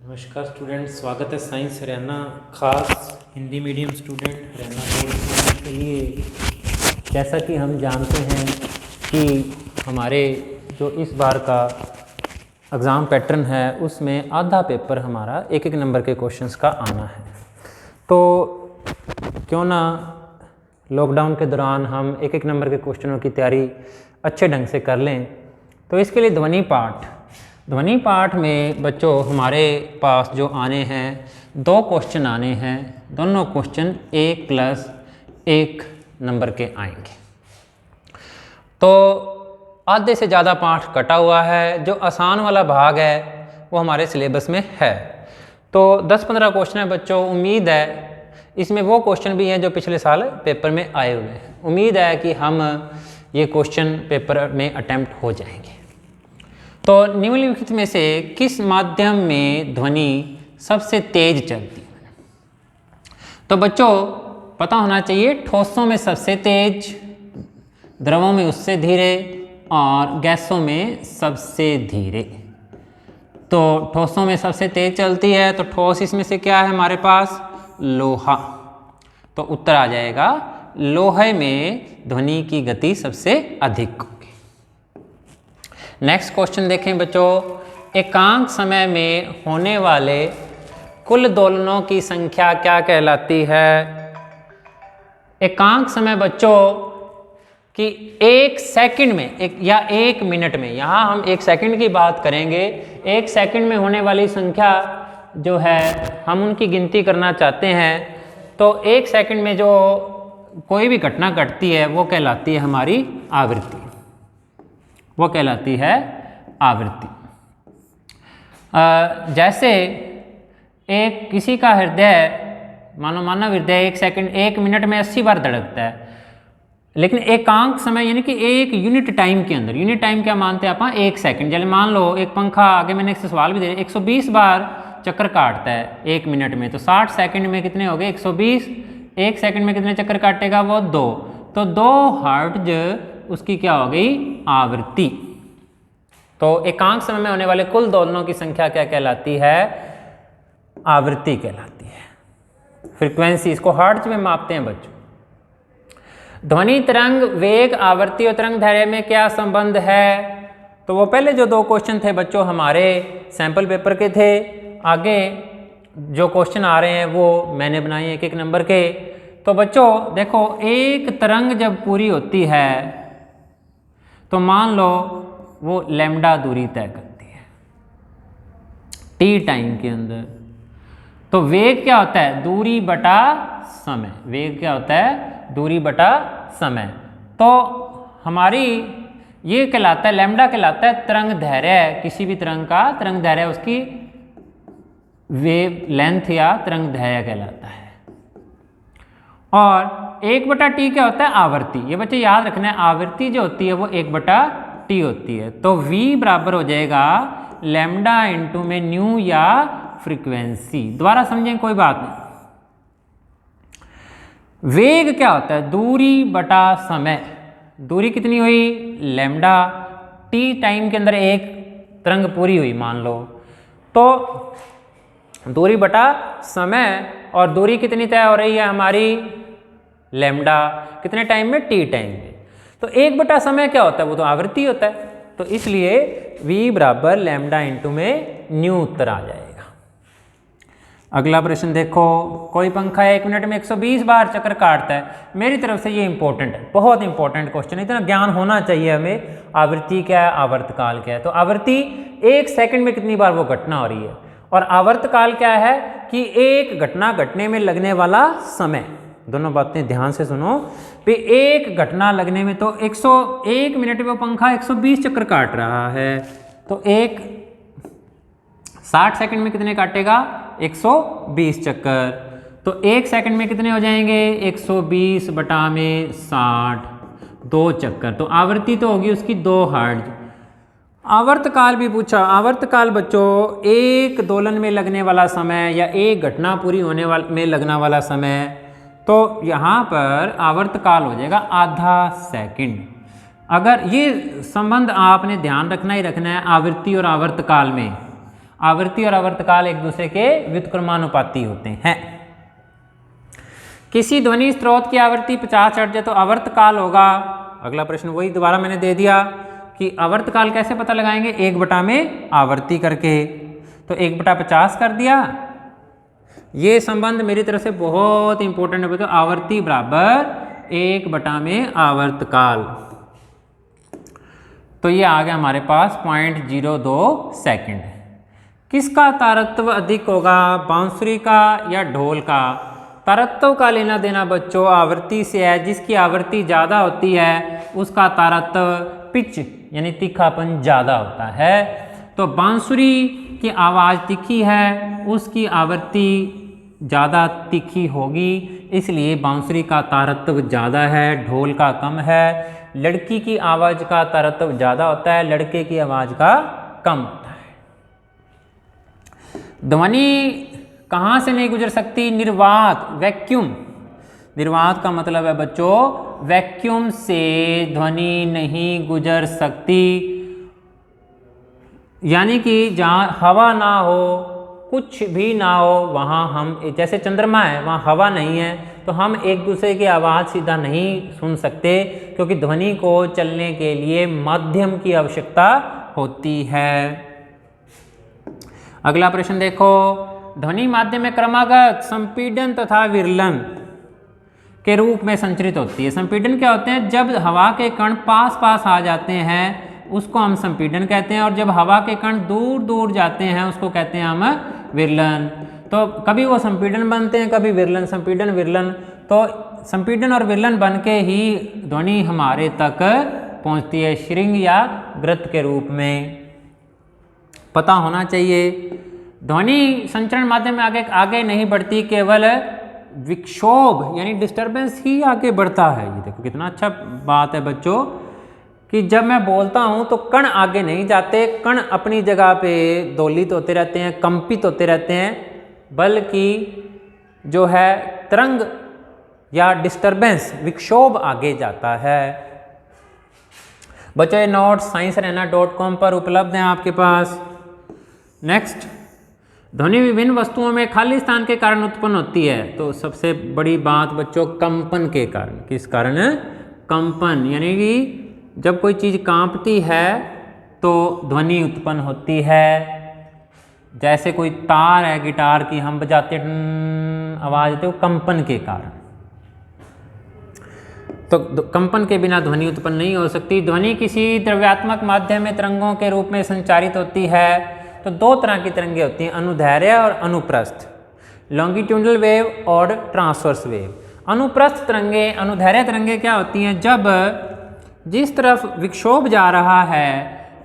नमस्कार स्टूडेंट, स्वागत है साइंस हरियाणा खास Hindi medium student Haryana board student के लिए। जैसा कि हम जानते हैं कि हमारे जो इस बार का एग्ज़ाम पैटर्न है उसमें आधा पेपर हमारा एक एक नंबर के क्वेश्चंस का आना है। तो क्यों ना लॉकडाउन के दौरान हम एक एक नंबर के क्वेश्चनों की तैयारी अच्छे ढंग से कर लें। तो इसके लिए ध्वनि पाठ में बच्चों हमारे पास जो आने हैं 2 क्वेश्चन आने हैं। दोनों क्वेश्चन 1+1 नंबर के आएंगे। तो आधे से ज़्यादा पाठ कटा हुआ है। जो आसान वाला भाग है वो हमारे सिलेबस में है। तो 10-15 क्वेश्चन है बच्चों। उम्मीद है इसमें वो क्वेश्चन भी हैं जो पिछले साल पेपर में आए हुए हैं। उम्मीद है कि हम ये क्वेश्चन पेपर में अटेम्प्ट हो जाएंगे। तो निम्नलिखित में से किस माध्यम में ध्वनि सबसे तेज चलती है? तो बच्चों पता होना चाहिए, ठोसों में सबसे तेज, द्रवों में उससे धीरे और गैसों में सबसे धीरे। तो ठोसों में सबसे तेज चलती है तो ठोस इसमें से क्या है हमारे पास? लोहा। तो उत्तर आ जाएगा लोहे में ध्वनि की गति सबसे अधिक होगी। नेक्स्ट क्वेश्चन देखें बच्चों। एकांक समय में होने वाले कुल दोलनों की संख्या क्या कहलाती है? एकांक समय बच्चों कि 1 सेकंड में या 1 मिनट में, यहाँ हम 1 सेकंड की बात करेंगे। 1 सेकंड में होने वाली संख्या जो है हम उनकी गिनती करना चाहते हैं। तो 1 सेकंड में जो कोई भी घटना घटती है वो कहलाती है हमारी आवृत्ति। वो कहलाती है आवृत्ति। जैसे एक किसी का हृदय, मानव हृदय 1 सेकंड 1 मिनट में 80 बार धड़कता है, लेकिन एकांक समय यानी कि एक यूनिट टाइम के अंदर, यूनिट टाइम क्या मानते हैं आप? 1 सेकंड। जैसे मान लो एक पंखा, आगे मैंने एक सवाल भी दे दिया, 120 बार चक्कर काटता है 1 मिनट में। तो 60 सेकंड में कितने हो गए? 120। 1 सेकंड में कितने चक्कर काटेगा वो? 2। तो 2 हर्ट्ज उसकी क्या हो गई? आवृत्ति। तो एकांक समय में होने वाले कुल दोलनों की संख्या क्या कहलाती है? आवृत्ति कहलाती है। फ्रीक्वेंसी, इसको हर्ट्ज में मापते हैं बच्चों। ध्वनि तरंग वेग, आवृत्ति और तरंग दैर्घ्य में क्या संबंध है? तो वो पहले जो 2 क्वेश्चन थे बच्चों हमारे सैंपल पेपर के थे। आगे जो क्वेश्चन आ रहे हैं वो मैंने बनाए एक एक नंबर के। तो बच्चों देखो, एक तरंग जब पूरी होती है तो मान लो वो लैम्डा दूरी तय करती है t टाइम के अंदर। तो वेग क्या होता है? दूरी बटा समय। वेग क्या होता है? दूरी बटा समय। तो हमारी ये कहलाता है, लैम्डा कहलाता है तरंग दैर्घ्य। किसी भी तरंग का तरंग दैर्घ्य उसकी वेव लेंथ या तरंग दैर्घ्य कहलाता है। और 1/t क्या होता है? आवृत्ति। ये बच्चे याद रखना है, आवृत्ति जो होती है वो 1/t होती है। तो v बराबर हो जाएगा लैम्डा इंटू में न्यू या फ्रीक्वेंसी। दोबारा समझें, कोई बात नहीं। वेग क्या होता है? दूरी बटा समय। दूरी कितनी हुई? लैम्डा। t टाइम के अंदर एक तरंग पूरी हुई मान लो, तो दूरी बटा समय। और दूरी कितनी तय हो रही है हमारी? लैम्डा। कितने टाइम में? t टाइम में। तो 1 समय क्या होता है? वो तो आवृत्ति होता है। तो इसलिए v बराबर लैम्डा इंटू में न्यू उत्तर आ जाएगा। अगला प्रश्न देखो। कोई पंखा 1 मिनट में 120 बार चक्कर काटता है। मेरी तरफ से ये इंपॉर्टेंट है, बहुत इंपॉर्टेंट क्वेश्चन है। इतना ज्ञान होना चाहिए हमें। आवृत्ति क्या है, आवर्तकाल क्या है? तो आवृत्ति 1 सेकंड में कितनी बार वो घटना हो रही है, और आवर्तकाल क्या है कि एक घटना घटने में लगने वाला समय। दोनों बातें ध्यान से सुनो। पे एक घटना लगने में, तो 101 मिनट में पंखा 120 चक्कर काट रहा है, तो 60 सेकंड में कितने काटेगा? 120 चक्कर। तो 1 सेकंड में कितने हो जाएंगे? 120 बटा में 60, 2 चक्कर। तो आवृत्ति तो होगी उसकी 2 हर्ट्ज। आवर्तकाल भी पूछा। आवर्तकाल बच्चों एक दोलन में लगने वाला समय या एक घटना पूरी होने में लगने वाला समय। तो यहाँ पर आवर्तकाल हो जाएगा आधा सेकंड। अगर ये संबंध आपने ध्यान रखना ही रखना है आवृत्ति और आवर्तकाल में। आवृत्ति और आवर्तकाल एक दूसरे के व्युत्क्रमानुपाती होते हैं। किसी ध्वनि स्रोत की आवृत्ति 50 हर्ट्ज है तो आवर्तकाल होगा, अगला प्रश्न वही दोबारा मैंने दे दिया कि आवर्तकाल कैसे पता लगाएंगे, 1 में आवृत्ति करके, तो 1/50 कर दिया। ये संबंध मेरी तरफ से बहुत इंपॉर्टेंट है, तो आवृत्ति बराबर 1 में आवर्तकाल। तो ये आ गया हमारे पास 0.02 सेकंड। किसका तारतव्य अधिक होगा, बांसुरी का या ढोल का? तारतव्य का लेना देना बच्चों आवृत्ति से है, जिसकी आवृत्ति ज़्यादा होती है उसका तारतव्य पिच यानी तीखापन ज़्यादा होता है। तो बांसुरी की आवाज़ तीखी है, उसकी आवृत्ति ज़्यादा तीखी होगी, इसलिए बांसुरी का तारतव्य ज़्यादा है, ढोल का कम है। लड़की की आवाज़ का तारतव्य ज़्यादा होता है, लड़के की आवाज़ का कम होता है। ध्वनि कहाँ से नहीं गुजर सकती, निर्वात, वैक्यूम। निर्वात का मतलब है बच्चों वैक्यूम से ध्वनि नहीं गुजर सकती, यानी कि जहाँ हवा ना हो, कुछ भी ना हो, वहाँ हम, जैसे चंद्रमा है वहाँ हवा नहीं है तो हम एक दूसरे की आवाज़ सीधा नहीं सुन सकते, क्योंकि ध्वनि को चलने के लिए माध्यम की आवश्यकता होती है। अगला प्रश्न देखो, ध्वनि माध्यम में क्रमागत संपीड़न तथा विरलन के रूप में संचरित होती है। संपीड़न क्या होते हैं, जब हवा के कण पास पास आ जाते हैं उसको हम संपीड़न कहते हैं, और जब हवा के कण दूर दूर जाते हैं उसको कहते हैं हम विरलन। तो कभी वो संपीड़न बनते हैं, कभी विरलन, संपीड़न विरलन। तो संपीड़न और विरलन बन के ही ध्वनि हमारे तक पहुंचती है श्रृंग या ग्रत के रूप में, पता होना चाहिए। ध्वनि संचरण माध्यम में आगे नहीं बढ़ती, केवल विक्षोभ यानी डिस्टरबेंस ही आगे बढ़ता है। ये देखो कितना अच्छा बात है बच्चों कि जब मैं बोलता हूं तो कण आगे नहीं जाते, कण अपनी जगह पे दोलित होते रहते हैं, कंपित होते रहते हैं, बल्कि जो है तरंग या डिस्टरबेंस विक्षोभ आगे जाता है। बच्चों ये नोट्स sciencearena.com पर उपलब्ध हैं आपके पास। नेक्स्ट, ध्वनि विभिन्न वस्तुओं में खाली स्थान के कारण उत्पन्न होती है। तो सबसे बड़ी बात बच्चों कंपन के कारण। किस कारण है, कंपन, यानी कि जब कोई चीज़ कांपती है तो ध्वनि उत्पन्न होती है। जैसे कोई तार है गिटार की, हम बजाते आवाज़ आती है, वो कंपन के कारण। तो कंपन के बिना ध्वनि उत्पन्न नहीं हो सकती। ध्वनि किसी द्रव्यात्मक माध्यम में तरंगों के रूप में संचारित होती है। तो 2 तरह की तरंगें होती हैं, अनुदैर्ध्य और अनुप्रस्थ, लॉन्गिट्यूडनल वेव और ट्रांसवर्स वेव। अनुप्रस्थ तरंगें, अनुदैर्ध्य तरंगें क्या होती हैं, जब जिस तरफ विक्षोभ जा रहा है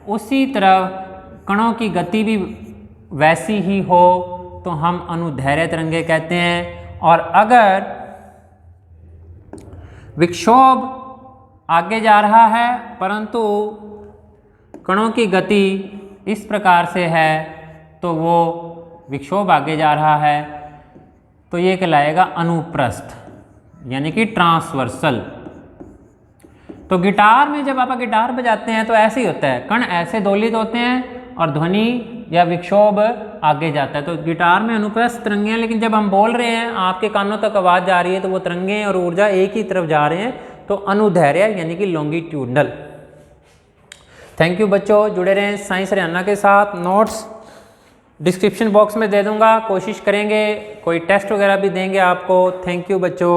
उसी तरफ कणों की गति भी वैसी ही हो तो हम अनुदैर्ध्य तरंगें कहते हैं। और अगर विक्षोभ आगे जा रहा है परंतु कणों की गति इस प्रकार से है तो वो विक्षोभ आगे जा रहा है, तो ये कहलाएगा अनुप्रस्थ यानी कि ट्रांसवर्सल। तो गिटार में जब आप गिटार बजाते हैं तो ऐसे ही होता है, कण ऐसे दोलित होते हैं और ध्वनि या विक्षोभ आगे जाता है। तो गिटार में अनुप्रस्थ तरंगें हैं, लेकिन जब हम बोल रहे हैं आपके कानों तक आवाज़ जा रही है तो वो तरंगें और ऊर्जा एक ही तरफ जा रहे हैं, तो अनुदैर्ध्य यानी कि लॉन्गिट्यूडनल। थैंक यू बच्चों, जुड़े रहें साइंस हरियाणा के साथ। नोट्स डिस्क्रिप्शन बॉक्स में दे दूंगा, कोशिश करेंगे, कोई टेस्ट वगैरह भी देंगे आपको। थैंक यू बच्चों।